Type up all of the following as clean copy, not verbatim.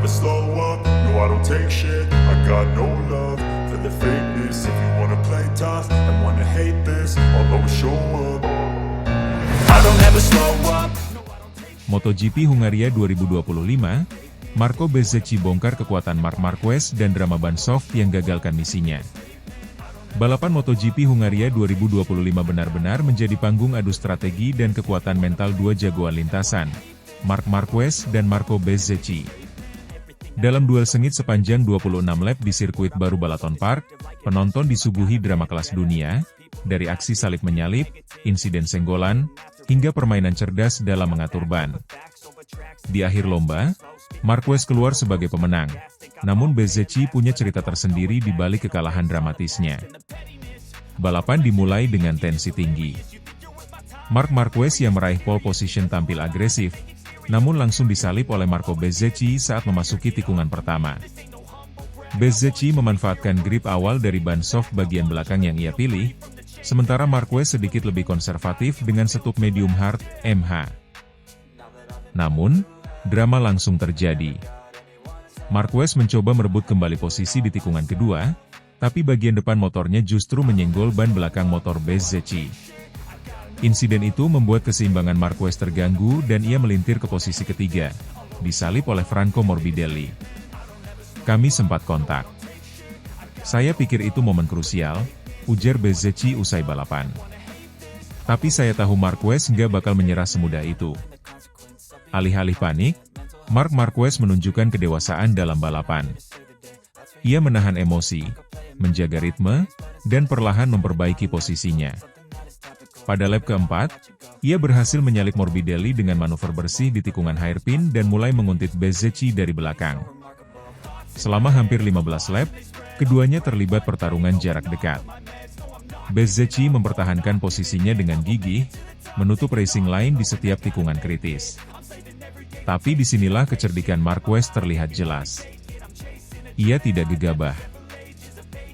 slow up, no I don't take shit. I got no love for the fakeness. If you wanna play tough and wanna hate this, I'll always show up. I don't ever slow up. MotoGP Hungaria 2025, Marco Bezzecchi bongkar kekuatan Marc Marquez dan drama ban soft yang gagalkan misinya. Balapan MotoGP Hungaria 2025 benar-benar menjadi panggung adu strategi dan kekuatan mental dua jagoan lintasan, Marc Marquez dan Marco Bezzecchi. Dalam duel sengit sepanjang 26 lap di sirkuit baru Balaton Park, penonton disuguhi drama kelas dunia, dari aksi salip-menyalip, insiden senggolan, hingga permainan cerdas dalam mengatur ban. Di akhir lomba, Marquez keluar sebagai pemenang, namun Bezzecchi punya cerita tersendiri di balik kekalahan dramatisnya. Balapan dimulai dengan tensi tinggi. Marc Marquez yang meraih pole position tampil agresif, namun langsung disalip oleh Marco Bezzecchi saat memasuki tikungan pertama. Bezzecchi memanfaatkan grip awal dari ban soft bagian belakang yang ia pilih, sementara Marquez sedikit lebih konservatif dengan setup medium hard, MH. Namun, drama langsung terjadi. Marquez mencoba merebut kembali posisi di tikungan kedua, tapi bagian depan motornya justru menyenggol ban belakang motor Bezzecchi. Insiden itu membuat keseimbangan Marquez terganggu dan ia melintir ke posisi ketiga, disalip oleh Franco Morbidelli. Kami sempat kontak. Saya pikir itu momen krusial, ujar Bezzecchi usai balapan. Tapi saya tahu Marquez nggak bakal menyerah semudah itu. Alih-alih panik, Marc Marquez menunjukkan kedewasaan dalam balapan. Ia menahan emosi, menjaga ritme, dan perlahan memperbaiki posisinya. Pada lap keempat, ia berhasil menyalip Morbidelli dengan manuver bersih di tikungan hairpin dan mulai menguntit Bezzecchi dari belakang. Selama hampir 15 lap, keduanya terlibat pertarungan jarak dekat. Bezzecchi mempertahankan posisinya dengan gigih, menutup racing line di setiap tikungan kritis. Tapi disinilah kecerdikan Marquez terlihat jelas. Ia tidak gegabah.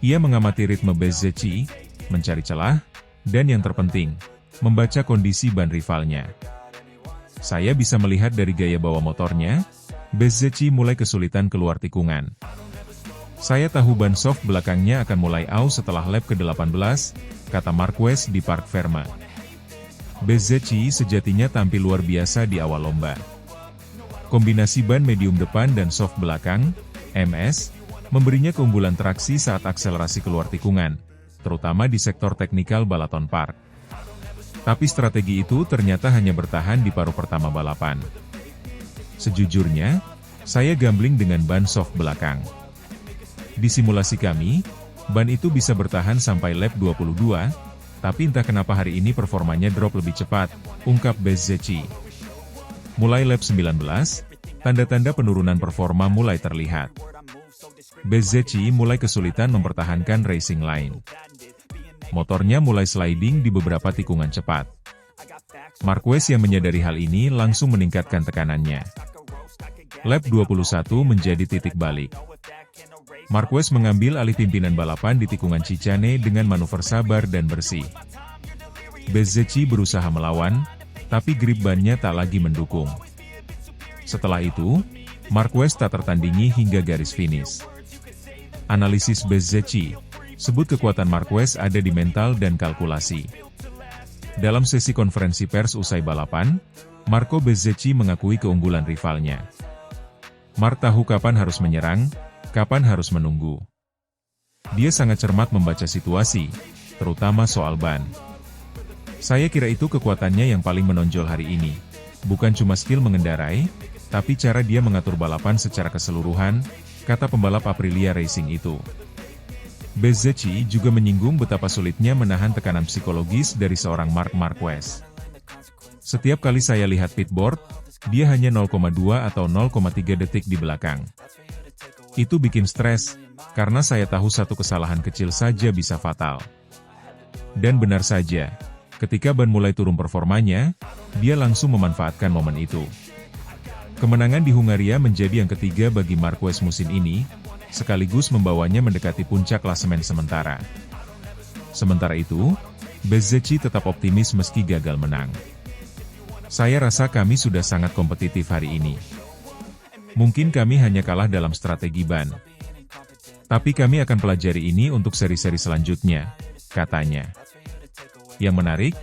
Ia mengamati ritme Bezzecchi, mencari celah, dan yang terpenting, membaca kondisi ban rivalnya. Saya bisa melihat dari gaya bawa motornya, Bezzecchi mulai kesulitan keluar tikungan. Saya tahu ban soft belakangnya akan mulai aus setelah lap ke-18, kata Marquez di Parc Ferme. Bezzecchi sejatinya tampil luar biasa di awal lomba. Kombinasi ban medium depan dan soft belakang, MS, memberinya keunggulan traksi saat akselerasi keluar tikungan, terutama di sektor teknikal Balaton Park. Tapi strategi itu ternyata hanya bertahan di paruh pertama balapan. Sejujurnya, saya gambling dengan ban soft belakang. Di simulasi kami, ban itu bisa bertahan sampai lap 22, tapi entah kenapa hari ini performanya drop lebih cepat, ungkap Bezzecchi. Mulai lap 19, tanda-tanda penurunan performa mulai terlihat. Bezzecchi mulai kesulitan mempertahankan racing line. Motornya mulai sliding di beberapa tikungan cepat. Marquez yang menyadari hal ini langsung meningkatkan tekanannya. Lap 21 menjadi titik balik. Marquez mengambil alih pimpinan balapan di tikungan Cicane dengan manuver sabar dan bersih. Bezzecchi berusaha melawan, tapi grip bannya tak lagi mendukung. Setelah itu, Marquez tak tertandingi hingga garis finish. Analisis Bezzecchi, sebut kekuatan Marquez ada di mental dan kalkulasi. Dalam sesi konferensi pers usai balapan, Marco Bezzecchi mengakui keunggulan rivalnya. Marc tahu kapan harus menyerang, kapan harus menunggu. Dia sangat cermat membaca situasi, terutama soal ban. Saya kira itu kekuatannya yang paling menonjol hari ini. Bukan cuma skill mengendarai, tapi cara dia mengatur balapan secara keseluruhan, kata pembalap Aprilia Racing itu. Bezzecchi juga menyinggung betapa sulitnya menahan tekanan psikologis dari seorang Marc Marquez. Setiap kali saya lihat pitboard, dia hanya 0,2 atau 0,3 detik di belakang. Itu bikin stres, karena saya tahu satu kesalahan kecil saja bisa fatal. Dan benar saja, ketika ban mulai turun performanya, dia langsung memanfaatkan momen itu. Kemenangan di Hungaria menjadi yang ketiga bagi Marquez musim ini, sekaligus membawanya mendekati puncak klasemen sementara. Sementara itu, Bezzecchi tetap optimis meski gagal menang. Saya rasa kami sudah sangat kompetitif hari ini. Mungkin kami hanya kalah dalam strategi ban. Tapi kami akan pelajari ini untuk seri-seri selanjutnya, katanya. Yang menarik,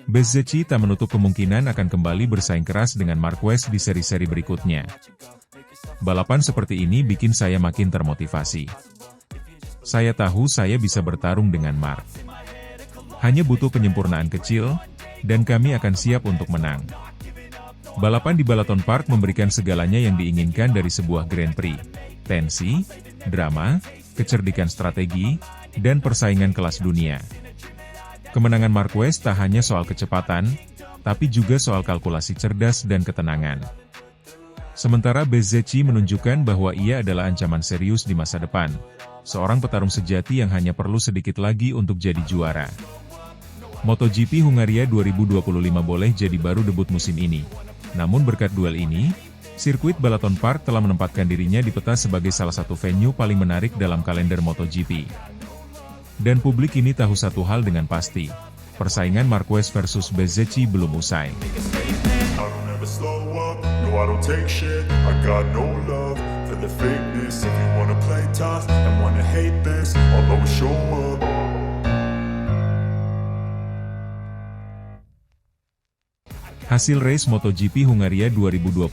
Bezzecchi tak menutup kemungkinan akan kembali bersaing keras dengan Marquez di seri-seri berikutnya. Balapan seperti ini bikin saya makin termotivasi. Saya tahu saya bisa bertarung dengan Mark. Hanya butuh penyempurnaan kecil, dan kami akan siap untuk menang. Balapan di Balaton Park memberikan segalanya yang diinginkan dari sebuah Grand Prix. Tensi, drama, kecerdikan strategi, dan persaingan kelas dunia. Kemenangan Marquez tak hanya soal kecepatan, tapi juga soal kalkulasi cerdas dan ketenangan. Sementara Bezzecchi menunjukkan bahwa ia adalah ancaman serius di masa depan, seorang petarung sejati yang hanya perlu sedikit lagi untuk jadi juara. MotoGP Hungaria 2025 boleh jadi baru debut musim ini. Namun berkat duel ini, sirkuit Balaton Park telah menempatkan dirinya di peta sebagai salah satu venue paling menarik dalam kalender MotoGP. Dan publik ini tahu satu hal dengan pasti, persaingan Marquez versus Bezzecchi belum usai. Hasil race MotoGP Hungaria 2025,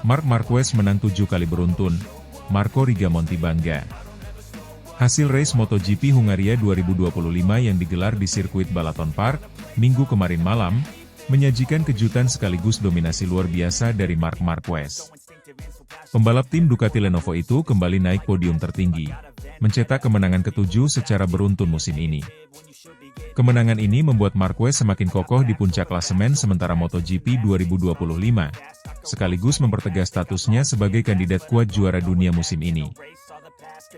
Marc Marquez menang 7 kali beruntun, Marco Rigamonti bangga. Hasil race MotoGP Hungaria 2025 yang digelar di sirkuit Balaton Park, Minggu kemarin malam, menyajikan kejutan sekaligus dominasi luar biasa dari Marc Marquez. Pembalap tim Ducati Lenovo itu kembali naik podium tertinggi, mencetak kemenangan ke-7 secara beruntun musim ini. Kemenangan ini membuat Marquez semakin kokoh di puncak klasemen sementara MotoGP 2025, sekaligus mempertegas statusnya sebagai kandidat kuat juara dunia musim ini.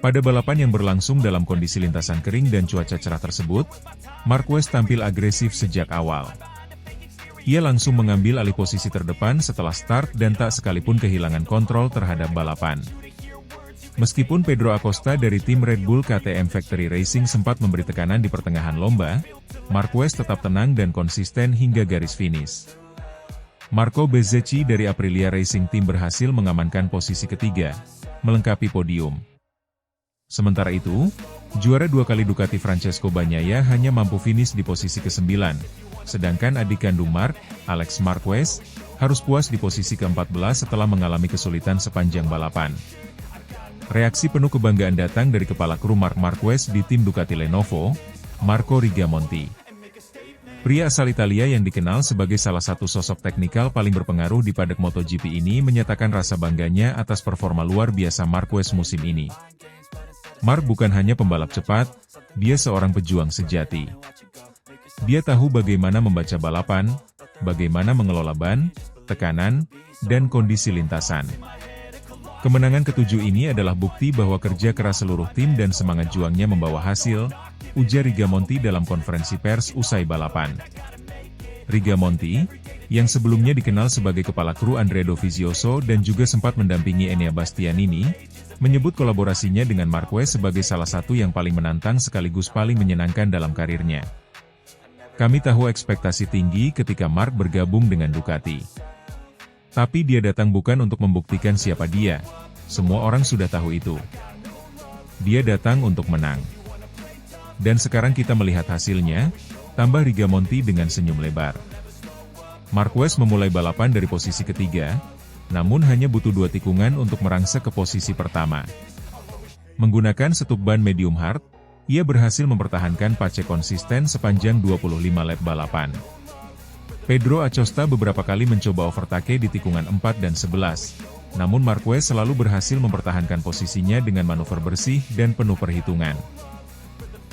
Pada balapan yang berlangsung dalam kondisi lintasan kering dan cuaca cerah tersebut, Marquez tampil agresif sejak awal. Ia langsung mengambil alih posisi terdepan setelah start dan tak sekalipun kehilangan kontrol terhadap balapan. Meskipun Pedro Acosta dari tim Red Bull KTM Factory Racing sempat memberi tekanan di pertengahan lomba, Marquez tetap tenang dan konsisten hingga garis finish. Marco Bezzecchi dari Aprilia Racing Team berhasil mengamankan posisi ketiga, melengkapi podium. Sementara itu, juara 2 kali Ducati Francesco Bagnaia hanya mampu finish di posisi ke-9, sedangkan adik kandung Marc, Alex Marquez, harus puas di posisi ke-14 setelah mengalami kesulitan sepanjang balapan. Reaksi penuh kebanggaan datang dari kepala kru Marc Marquez di tim Ducati Lenovo, Marco Rigamonti. Pria asal Italia yang dikenal sebagai salah satu sosok teknikal paling berpengaruh di paddock MotoGP ini menyatakan rasa bangganya atas performa luar biasa Marquez musim ini. Marc bukan hanya pembalap cepat, dia seorang pejuang sejati. Dia tahu bagaimana membaca balapan, bagaimana mengelola ban, tekanan, dan kondisi lintasan. Kemenangan ke-7 ini adalah bukti bahwa kerja keras seluruh tim dan semangat juangnya membawa hasil, ujar Rigamonti dalam konferensi pers usai balapan. Rigamonti, yang sebelumnya dikenal sebagai kepala kru Andrea Dovizioso dan juga sempat mendampingi Enea Bastianini, menyebut kolaborasinya dengan Marquez sebagai salah satu yang paling menantang sekaligus paling menyenangkan dalam karirnya. Kami tahu ekspektasi tinggi ketika Marc bergabung dengan Ducati. Tapi dia datang bukan untuk membuktikan siapa dia, semua orang sudah tahu itu. Dia datang untuk menang. Dan sekarang kita melihat hasilnya, tambah Rigamonti dengan senyum lebar. Marquez memulai balapan dari posisi ketiga, namun hanya butuh 2 tikungan untuk merangsek ke posisi pertama. Menggunakan setup ban medium hard, ia berhasil mempertahankan pace konsisten sepanjang 25 lap balapan. Pedro Acosta beberapa kali mencoba overtake di tikungan 4 dan 11, namun Marquez selalu berhasil mempertahankan posisinya dengan manuver bersih dan penuh perhitungan.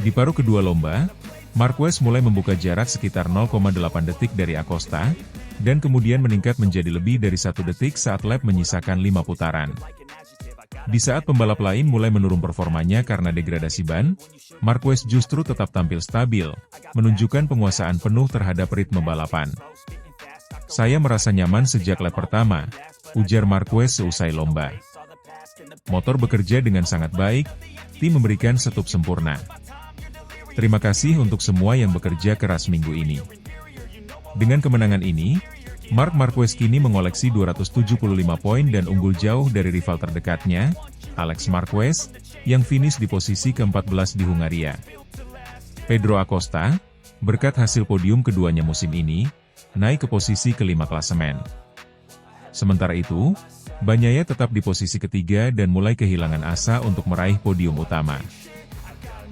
Di paruh kedua lomba, Marquez mulai membuka jarak sekitar 0,8 detik dari Acosta, dan kemudian meningkat menjadi lebih dari 1 detik saat lap menyisakan 5 putaran. Di saat pembalap lain mulai menurun performanya karena degradasi ban, Marquez justru tetap tampil stabil, menunjukkan penguasaan penuh terhadap ritme balapan. Saya merasa nyaman sejak lap pertama, ujar Marquez seusai lomba. Motor bekerja dengan sangat baik, tim memberikan setup sempurna. Terima kasih untuk semua yang bekerja keras minggu ini. Dengan kemenangan ini, Marc Marquez kini mengoleksi 275 poin dan unggul jauh dari rival terdekatnya, Alex Marquez, yang finish di posisi ke-14 di Hungaria. Pedro Acosta, berkat hasil podium keduanya musim ini, naik ke posisi kelima klasemen. Sementara itu, Bagnaia tetap di posisi ketiga dan mulai kehilangan asa untuk meraih podium utama.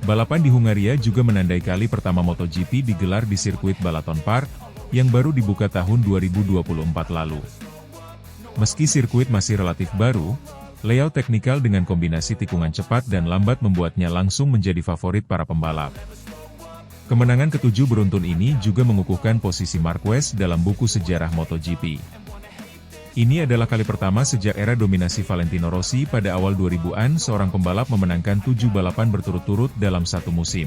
Balapan di Hungaria juga menandai kali pertama MotoGP digelar di sirkuit Balaton Park, yang baru dibuka tahun 2024 lalu. Meski sirkuit masih relatif baru, layout teknikal dengan kombinasi tikungan cepat dan lambat membuatnya langsung menjadi favorit para pembalap. Kemenangan ketujuh beruntun ini juga mengukuhkan posisi Marquez dalam buku sejarah MotoGP. Ini adalah kali pertama sejak era dominasi Valentino Rossi pada awal 2000-an seorang pembalap memenangkan 7 balapan berturut-turut dalam satu musim.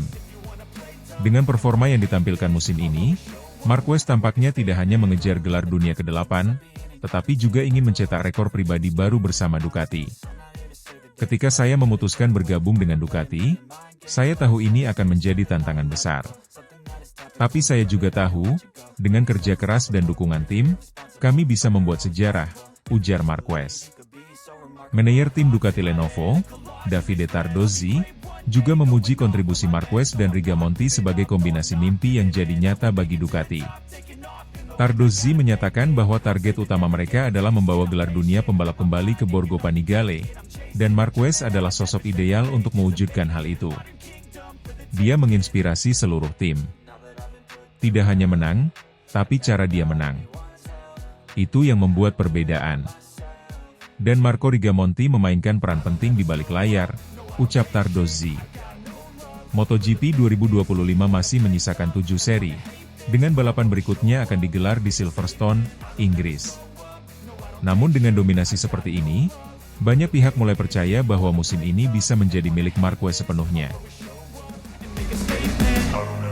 Dengan performa yang ditampilkan musim ini, Marquez tampaknya tidak hanya mengejar gelar dunia ke-8, tetapi juga ingin mencetak rekor pribadi baru bersama Ducati. Ketika saya memutuskan bergabung dengan Ducati, saya tahu ini akan menjadi tantangan besar. Tapi saya juga tahu, dengan kerja keras dan dukungan tim, kami bisa membuat sejarah, ujar Marquez. Manajer tim Ducati Lenovo, Davide Tardozzi, juga memuji kontribusi Marquez dan Rigamonti sebagai kombinasi mimpi yang jadi nyata bagi Ducati. Tardozzi menyatakan bahwa target utama mereka adalah membawa gelar dunia pembalap kembali ke Borgo Panigale, dan Marquez adalah sosok ideal untuk mewujudkan hal itu. Dia menginspirasi seluruh tim. Tidak hanya menang, tapi cara dia menang. Itu yang membuat perbedaan. Dan Marco Rigamonti memainkan peran penting di balik layar, ucap Tardozzi. MotoGP 2025 masih menyisakan 7 seri, dengan balapan berikutnya akan digelar di Silverstone, Inggris. Namun dengan dominasi seperti ini, banyak pihak mulai percaya bahwa musim ini bisa menjadi milik Marquez sepenuhnya.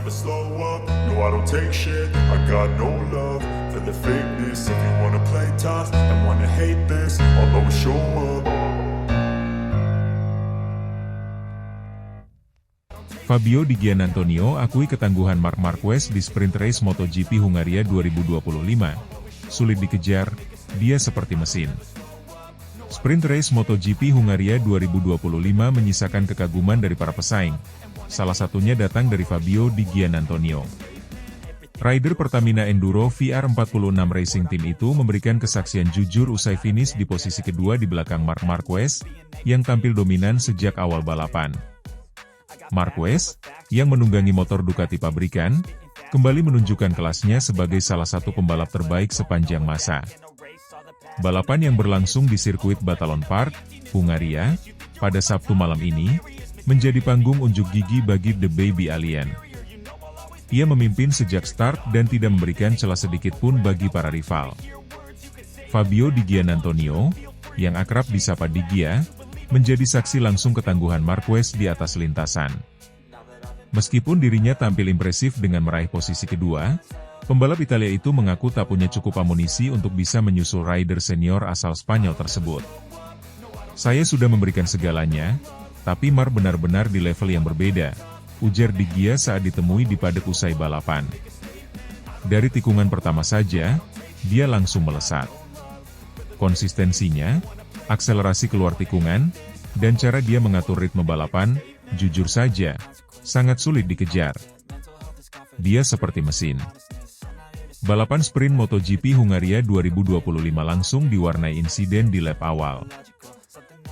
Slow up, no I don't take shit, I got no love for the fakeness. If you wanna play tough and wanna hate this, I'll always show up. Fabio Di Giannantonio akui ketangguhan Marc Marquez di sprint race MotoGP Hungaria 2025. Sulit dikejar, dia seperti mesin. Sprint race MotoGP Hungaria 2025 menyisakan kekaguman dari para pesaing. Salah satunya datang dari Fabio Di Giannantonio. Rider Pertamina Enduro VR46 Racing Team itu memberikan kesaksian jujur usai finish di posisi kedua di belakang Marc Marquez, yang tampil dominan sejak awal balapan. Marquez, yang menunggangi motor Ducati pabrikan, kembali menunjukkan kelasnya sebagai salah satu pembalap terbaik sepanjang masa. Balapan yang berlangsung di sirkuit Batalon Park, Hungaria, pada Sabtu malam ini, menjadi panggung unjuk gigi bagi The Baby Alien. Ia memimpin sejak start dan tidak memberikan celah sedikit pun bagi para rival. Fabio Di Giannantonio, yang akrab disapa Di Gia, menjadi saksi langsung ketangguhan Marquez di atas lintasan. Meskipun dirinya tampil impresif dengan meraih posisi kedua, pembalap Italia itu mengaku tak punya cukup amunisi untuk bisa menyusul rider senior asal Spanyol tersebut. Saya sudah memberikan segalanya, tapi Marc benar-benar di level yang berbeda, ujar Di Gia saat ditemui di paddock usai balapan. Dari tikungan pertama saja, dia langsung melesat. Konsistensinya, akselerasi keluar tikungan, dan cara dia mengatur ritme balapan, jujur saja, sangat sulit dikejar. Dia seperti mesin. Balapan sprint MotoGP Hungaria 2025 langsung diwarnai insiden di lap awal.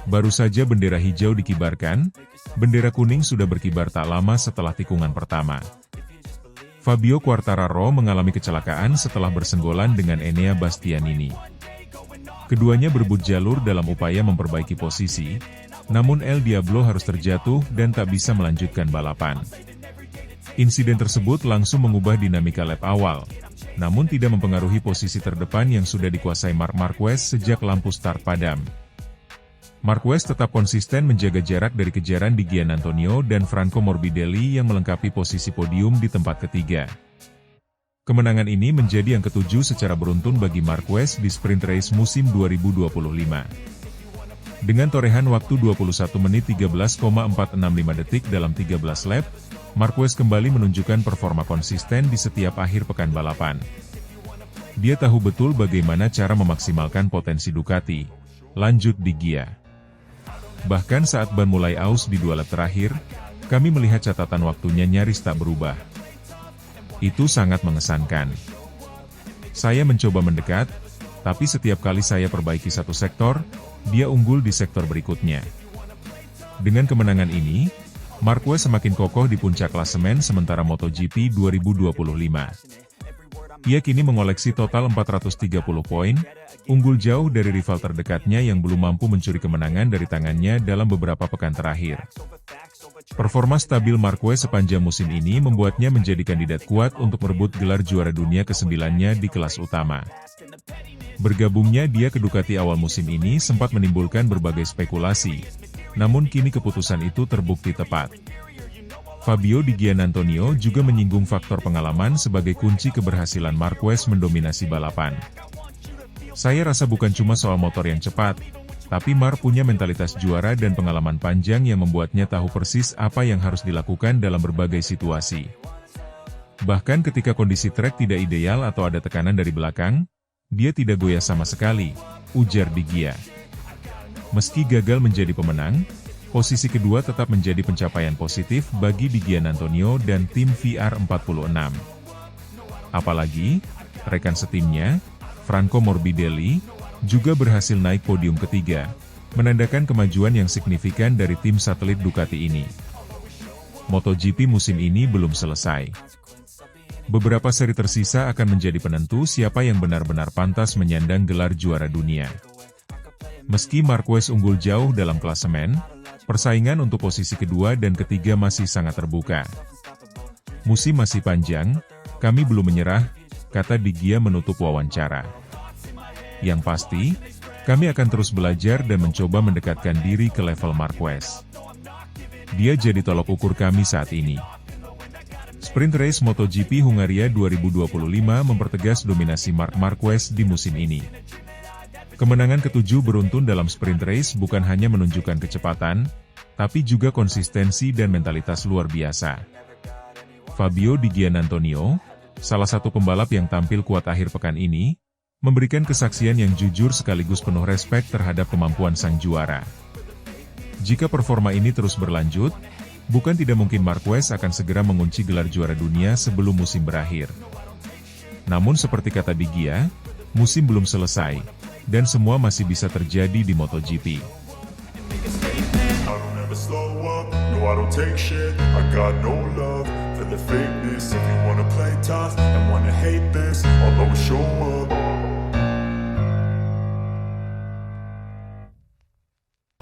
Baru saja bendera hijau dikibarkan, bendera kuning sudah berkibar tak lama setelah tikungan pertama. Fabio Quartararo mengalami kecelakaan setelah bersenggolan dengan Enea Bastianini. Keduanya berebut jalur dalam upaya memperbaiki posisi, namun El Diablo harus terjatuh dan tak bisa melanjutkan balapan. Insiden tersebut langsung mengubah dinamika lap awal, namun tidak mempengaruhi posisi terdepan yang sudah dikuasai Marc Marquez sejak lampu start padam. Marquez tetap konsisten menjaga jarak dari kejaran Di Giannantonio dan Franco Morbidelli yang melengkapi posisi podium di tempat ketiga. Kemenangan ini menjadi yang ketujuh secara beruntun bagi Marquez di sprint race musim 2025. Dengan torehan waktu 21 menit 13,465 detik dalam 13 lap, Marquez kembali menunjukkan performa konsisten di setiap akhir pekan balapan. Dia tahu betul bagaimana cara memaksimalkan potensi Ducati. Lanjut di Gia. Bahkan saat ban mulai aus di 2 lap terakhir, kami melihat catatan waktunya nyaris tak berubah. Itu sangat mengesankan. Saya mencoba mendekat, tapi setiap kali saya perbaiki satu sektor, dia unggul di sektor berikutnya. Dengan kemenangan ini, Marquez semakin kokoh di puncak klasemen sementara MotoGP 2025. Ia kini mengoleksi total 430 poin, unggul jauh dari rival terdekatnya yang belum mampu mencuri kemenangan dari tangannya dalam beberapa pekan terakhir. Performa stabil Marquez sepanjang musim ini membuatnya menjadi kandidat kuat untuk merebut gelar juara dunia ke-9-nya di kelas utama. Bergabungnya dia ke Ducati awal musim ini sempat menimbulkan berbagai spekulasi, namun kini keputusan itu terbukti tepat. Fabio Di Giannantonio juga menyinggung faktor pengalaman sebagai kunci keberhasilan Marquez mendominasi balapan. Saya rasa bukan cuma soal motor yang cepat, tapi Mar punya mentalitas juara dan pengalaman panjang yang membuatnya tahu persis apa yang harus dilakukan dalam berbagai situasi. Bahkan ketika kondisi trek tidak ideal atau ada tekanan dari belakang, dia tidak goyah sama sekali, ujar Di Gia. Meski gagal menjadi pemenang, posisi kedua tetap menjadi pencapaian positif bagi Di Giannantonio dan tim VR46. Apalagi, rekan setimnya, Franco Morbidelli, juga berhasil naik podium ketiga, menandakan kemajuan yang signifikan dari tim satelit Ducati ini. MotoGP musim ini belum selesai. Beberapa seri tersisa akan menjadi penentu siapa yang benar-benar pantas menyandang gelar juara dunia. Meski Marquez unggul jauh dalam klasemen, persaingan untuk posisi kedua dan ketiga masih sangat terbuka. Musim masih panjang, kami belum menyerah, kata Di Gia menutup wawancara. Yang pasti, kami akan terus belajar dan mencoba mendekatkan diri ke level Marquez. Dia jadi tolok ukur kami saat ini. Sprint Race MotoGP Hungaria 2025 mempertegas dominasi Marc Marquez di musim ini. Kemenangan ke-7 beruntun dalam Sprint Race bukan hanya menunjukkan kecepatan, tapi juga konsistensi dan mentalitas luar biasa. Fabio Di Giannantonio, salah satu pembalap yang tampil kuat akhir pekan ini, memberikan kesaksian yang jujur sekaligus penuh respek terhadap kemampuan sang juara. Jika performa ini terus berlanjut, bukan tidak mungkin Marquez akan segera mengunci gelar juara dunia sebelum musim berakhir. Namun seperti kata Di Gia, musim belum selesai, dan semua masih bisa terjadi di MotoGP.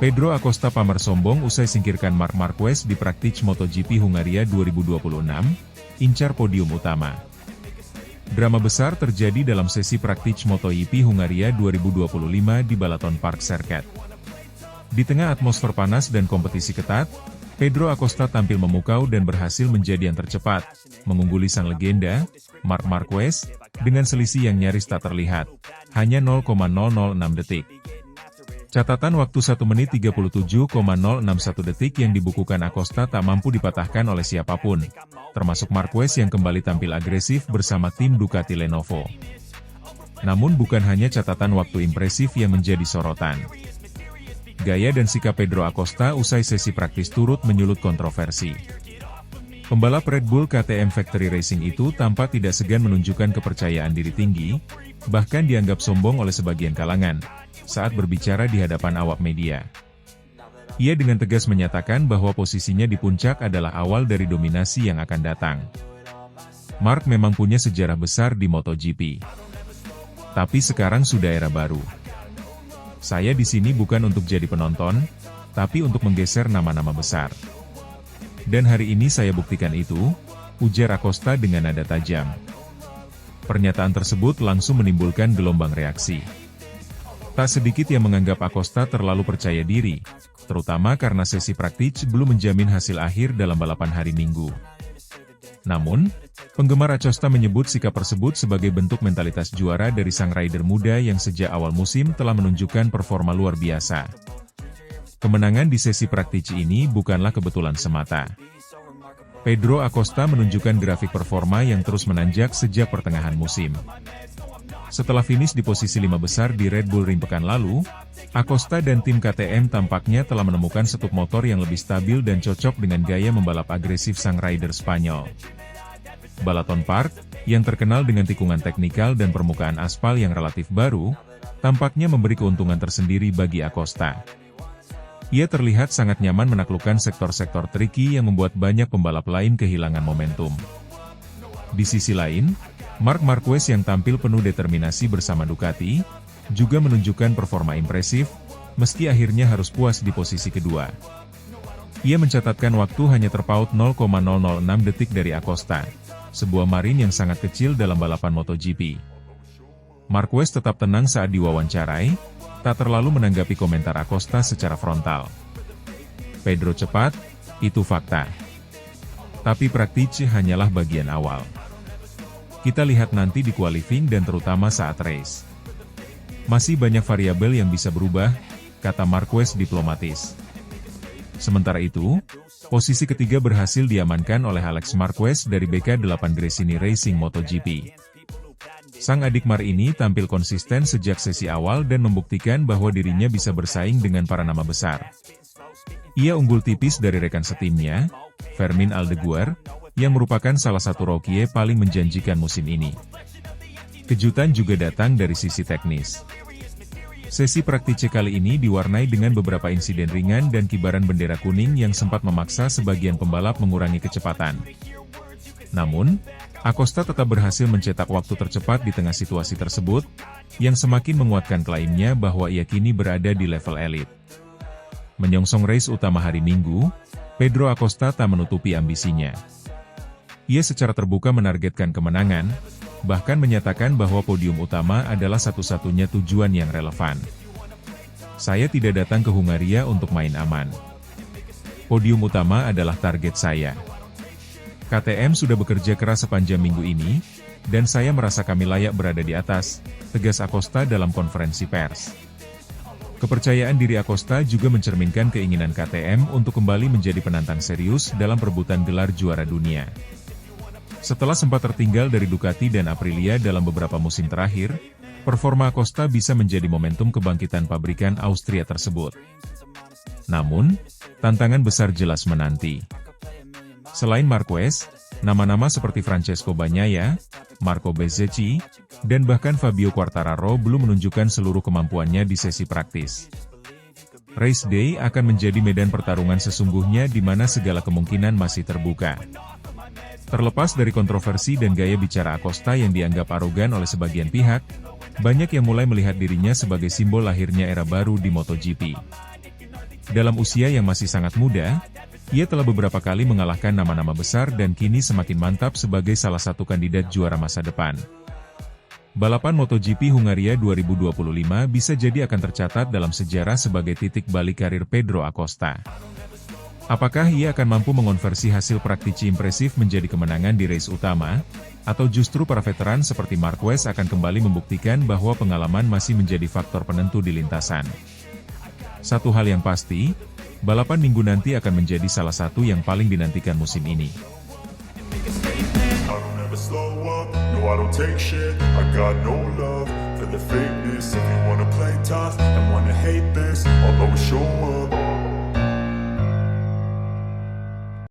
Pedro Acosta pamer sombong usai singkirkan Marc Marquez di praktik MotoGP Hungaria 2026, incar podium utama. Drama besar terjadi dalam sesi praktik MotoGP Hungaria 2025 di Balaton Park Circuit. Di tengah atmosfer panas dan kompetisi ketat, Pedro Acosta tampil memukau dan berhasil menjadi yang tercepat, mengungguli sang legenda, Marc Marquez, dengan selisih yang nyaris tak terlihat, hanya 0,006 detik. Catatan waktu 1 menit 37,061 detik yang dibukukan Acosta tak mampu dipatahkan oleh siapapun, termasuk Marquez yang kembali tampil agresif bersama tim Ducati Lenovo. Namun bukan hanya catatan waktu impresif yang menjadi sorotan. Gaya dan sikap Pedro Acosta usai sesi praktis turut menyulut kontroversi. Pembalap Red Bull KTM Factory Racing itu tampak tidak segan menunjukkan kepercayaan diri tinggi, bahkan dianggap sombong oleh sebagian kalangan, saat berbicara di hadapan awak media. Ia dengan tegas menyatakan bahwa posisinya di puncak adalah awal dari dominasi yang akan datang. Marc memang punya sejarah besar di MotoGP. Tapi sekarang sudah era baru. Saya di sini bukan untuk jadi penonton, tapi untuk menggeser nama-nama besar. Dan hari ini saya buktikan itu, ujar Acosta dengan nada tajam. Pernyataan tersebut langsung menimbulkan gelombang reaksi. Tak sedikit yang menganggap Acosta terlalu percaya diri, terutama karena sesi praktis belum menjamin hasil akhir dalam balapan hari Minggu. Namun, penggemar Acosta menyebut sikap tersebut sebagai bentuk mentalitas juara dari sang rider muda yang sejak awal musim telah menunjukkan performa luar biasa. Kemenangan di sesi praktis ini bukanlah kebetulan semata. Pedro Acosta menunjukkan grafik performa yang terus menanjak sejak pertengahan musim. Setelah finish di posisi 5 besar di Red Bull Ring pekan lalu, Acosta dan tim KTM tampaknya telah menemukan setup motor yang lebih stabil dan cocok dengan gaya membalap agresif sang rider Spanyol. Balaton Park, yang terkenal dengan tikungan teknikal dan permukaan aspal yang relatif baru, tampaknya memberi keuntungan tersendiri bagi Acosta. Ia terlihat sangat nyaman menaklukkan sektor-sektor tricky yang membuat banyak pembalap lain kehilangan momentum. Di sisi lain, Marc Marquez yang tampil penuh determinasi bersama Ducati, juga menunjukkan performa impresif, meski akhirnya harus puas di posisi kedua. Ia mencatatkan waktu hanya terpaut 0,006 detik dari Acosta, sebuah margin yang sangat kecil dalam balapan MotoGP. Marquez tetap tenang saat diwawancarai, tak terlalu menanggapi komentar Acosta secara frontal. Pedro cepat, itu fakta. Tapi praktis hanyalah bagian awal. Kita lihat nanti di qualifying dan terutama saat race. Masih banyak variabel yang bisa berubah, kata Marquez diplomatis. Sementara itu, posisi ketiga berhasil diamankan oleh Alex Marquez dari BK8 Gresini Racing MotoGP. Sang adik Mar ini tampil konsisten sejak sesi awal dan membuktikan bahwa dirinya bisa bersaing dengan para nama besar. Ia unggul tipis dari rekan setimnya, Fermin Aldeguer, yang merupakan salah satu rookie paling menjanjikan musim ini. Kejutan juga datang dari sisi teknis. Sesi praktis kali ini diwarnai dengan beberapa insiden ringan dan kibaran bendera kuning yang sempat memaksa sebagian pembalap mengurangi kecepatan. Namun, Acosta tetap berhasil mencetak waktu tercepat di tengah situasi tersebut, yang semakin menguatkan klaimnya bahwa ia kini berada di level elit. Menyongsong race utama hari Minggu, Pedro Acosta tak menutupi ambisinya. Ia secara terbuka menargetkan kemenangan, bahkan menyatakan bahwa podium utama adalah satu-satunya tujuan yang relevan. Saya tidak datang ke Hungaria untuk main aman. Podium utama adalah target saya. KTM sudah bekerja keras sepanjang minggu ini, dan saya merasa kami layak berada di atas, tegas Acosta dalam konferensi pers. Kepercayaan diri Acosta juga mencerminkan keinginan KTM untuk kembali menjadi penantang serius dalam perebutan gelar juara dunia. Setelah sempat tertinggal dari Ducati dan Aprilia dalam beberapa musim terakhir, performa Acosta bisa menjadi momentum kebangkitan pabrikan Austria tersebut. Namun, tantangan besar jelas menanti. Selain Marquez, nama-nama seperti Francesco Bagnaia, Marco Bezzecchi, dan bahkan Fabio Quartararo belum menunjukkan seluruh kemampuannya di sesi praktis. Race Day akan menjadi medan pertarungan sesungguhnya di mana segala kemungkinan masih terbuka. Terlepas dari kontroversi dan gaya bicara Acosta yang dianggap arogan oleh sebagian pihak, banyak yang mulai melihat dirinya sebagai simbol lahirnya era baru di MotoGP. Dalam usia yang masih sangat muda, ia telah beberapa kali mengalahkan nama-nama besar dan kini semakin mantap sebagai salah satu kandidat juara masa depan. Balapan MotoGP Hungaria 2025 bisa jadi akan tercatat dalam sejarah sebagai titik balik karir Pedro Acosta. Apakah ia akan mampu mengonversi hasil praktisi impresif menjadi kemenangan di race utama, atau justru para veteran seperti Marquez akan kembali membuktikan bahwa pengalaman masih menjadi faktor penentu di lintasan? Satu hal yang pasti, balapan minggu nanti akan menjadi salah satu yang paling dinantikan musim ini. I don't take shit, I got no love for the fakeness. If you wanna play tough and wanna hate this, I'll always show up.